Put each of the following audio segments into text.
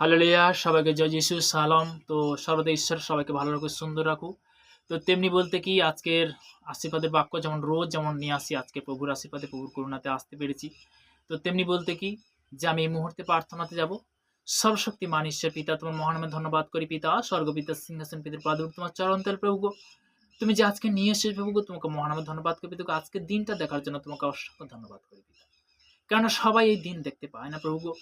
Hallelujah! সবাইকে জয় যিশু সালাম। তো সর্বদা ঈশ্বর সবাইকে ভালো রাখুক, সুন্দর রাখুক। তো তেমনি বলতে কি আজকের আশীর্বাদের বাক্য যেমন নিয়ে আসি, আজকে প্রভুর আশীর্বাদে, প্রভুর করুণাতে আসতে পেরেছি। তো তেমনি বলতে কি যে আমি এই মুহূর্তে প্রার্থনাতে যাব। সর্বশক্তিমান ঈশ্বর পিতা, তোমার মহান নামে ধন্যবাদ করি পিতা, স্বর্গপিতার সিংহাসন পিতার পাদুক তোমার চরণতল প্রভু গো। তুমি যে আজকে নিয়ে এসেছো প্রভু গো, তোমাকে মহান নামে ধন্যবাদ করি পিতা। আজকের দিনটা দেখার জন্য তোমাকে অসংখ্য ধন্যবাদ করি পিতা। কেননা সবাই এই দিন দেখতে পায় না প্রভু গো।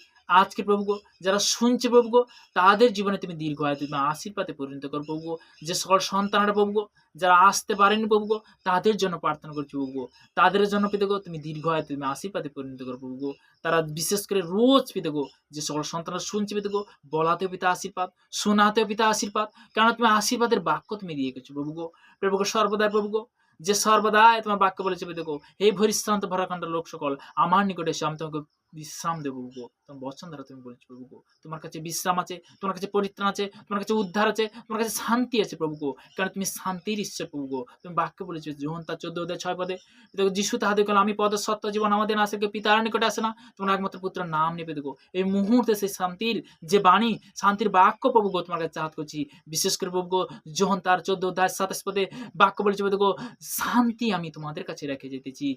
আজকে প্রভু গো, যারা শুনছে প্রভু গো, তাদের জীবনে তুমি দীর্ঘায়ু, তুমি আশীর্বাদে পরিণত করো প্রভু গো। যে সকল সন্তানরা প্রভু গো, যারা আসতে পারেনি প্রভু গো, তাদের জন্য প্রার্থনা করছি প্রভু গো। তাদের জন্য পিতা গো, তুমি দীর্ঘায়ু, তুমি আশীর্বাদে পরিণত করো প্রভু গো। তারা বিশেষ করে রোজ পিতা গো, যে সকল সন্তানরা শুনছে পিতা গো, বলাতেও পিতা আশীর্বাদ, শোনাতেও পিতা আশীর্বাদ। কারণ তুমি আশীর্বাদের বাক্য তুমি দিয়ে গেছো প্রভু গো। প্রভু গো, সর্বদাই প্রভু গো, যে সর্বদাই তোমার বাক্য বলেছে পিতা গো, হে ভরিশ্রান্ত ভরাকাণ্ড লোক সকল আমার নিকটে এসে আমি তোমাকে বিশ্রাম দেবো গো। তোমার বচন দ্বারা তুমি বলছো প্রভু গো, তোমার কাছে বিশ্রাম আছে, তোমার কাছে পরিত্রাণ আছে, তোমার কাছে উদ্ধার আছে, তোমার কাছে শান্তি আছে প্রভু গো। কারণ তুমি শান্তির ঈশ্বর প্রভু গো। তুমি বাক্য বলেছো যোহন তার 14 অধ্যায় 6 পদে, দেখো যিশু তাহাদের গেল, আমি পদের সত্য জীবন আমাদের না আসে, পিতার নিকটে আসে না, তোমার একমাত্র পুত্রের নাম নেবে দেখো। এই মুহূর্তে সেই শান্তির যে বাণী, শান্তির বাক্য প্রভু গো তোমার কাছে চাহাত করছি। বিশেষ করে প্রভু গো, যোহন তার 14 অধ্যায় 27 পদে বাক্য বলেছে দেখো, শান্তি আমি তোমাদের কাছে রেখে যেতেছি।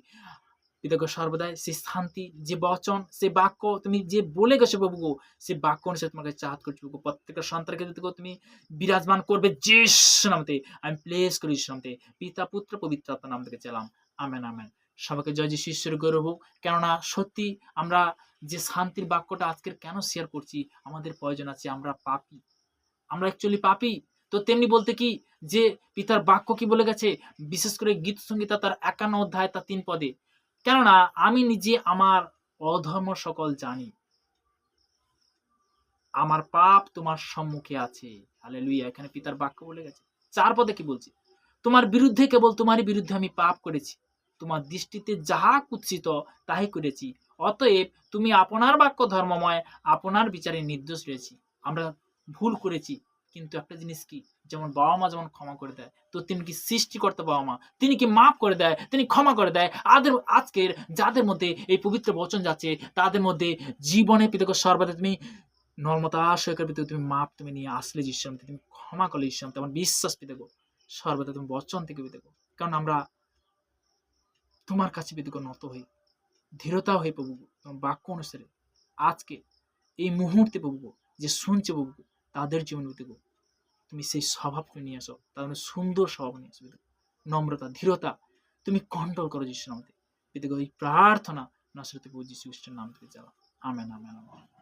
পিতাগো, সর্বদাই সেই শান্তি, যে বচন, সে বাক্য তুমি যে বলে গেছো প্রভু গো, সে বাক্য অনুসারে তোমাকে চাহাত করছি প্রভু। প্রত্যেকটা সন্তানকে দেখো তুমি বিরাজমান করবে যিশু নামতে। আমি প্লেস করি যিশু নামতে। পিতা, পুত্র, পবিত্র আত্মার নাম থেকে চালাম। Amen, amen. সবাইকে জয় যিশু, ঈশ্বরের গৌরব হোক। কেননা সত্যি আমরা যে শান্তির বাক্যটা আজকের কেন শেয়ার করছি, আমাদের প্রয়োজন আছে। আমরা পাপী, আমরা অ্যাকচুয়ালি পাপী। তো তেমনি বলতে কি যে পিতার বাক্য কি বলে গেছে, বিশেষ করে গীত সংগীতা তার 51 অধ্যায় তার 3 পদে, কেননা আমি নিজে আমার অধর্ম সকল জানি, আমার পাপ তোমার সম্মুখে আছে। হালেলুয়া! এখানে পিতার বাক্য বলে গেছে। 4 পদে কি বলছে, তোমার বিরুদ্ধে, কেবল তোমারই বিরুদ্ধে আমি পাপ করেছি, তোমার দৃষ্টিতে যাহা কুৎসিত তাহাই করেছি, অতএব তুমি আপনার বাক্য ধর্মময়, আপনার বিচারে নির্দোষ রয়েছি। আমরা ভুল করেছি, কিন্তু একটা জিনিস কি, যেমন বাবা মা যেমন ক্ষমা করে দেয়, তো তিনি কি সৃষ্টিকর্তা বাবা মা, তিনি কি মাফ করে দেয়, তিনি ক্ষমা করে দেয়। আজকের যাদের মধ্যে এই পবিত্র বচন যাচ্ছে, তাদের মধ্যে জীবনে পিতাকে সর্বদা তুমি নর্মতা সহকারে পিতা তুমি মাপ তুমি নিয়ে আসলে ঈশ্বর, তুমি ক্ষমা করলে ঈশ্বর, তেমন বিশ্বাস পেতে গো সর্বদা তুমি বচন থেকে পেতে গো। কারণ আমরা তোমার কাছে পেতে গো নত হই, ধীরতা হয়ে প্রভু তোমার বাক্য অনুসারে আজকে এই মুহূর্তে প্রভু যে শুনছে প্রভু, তাদের জীবন পেতে গো তুমি সেই স্বভাবকে নিয়ে আসো, তাদের সুন্দর স্বভাব নিয়ে আসো পেতে, নম্রতা, ধীরতা তুমি কন্ট্রোল করো যিশুর নামে পেতে গো। এই প্রার্থনা নাসরতে প্রভু যিশু খ্রিস্টের নাম থেকে যাওয়া। Amen, amen, amen.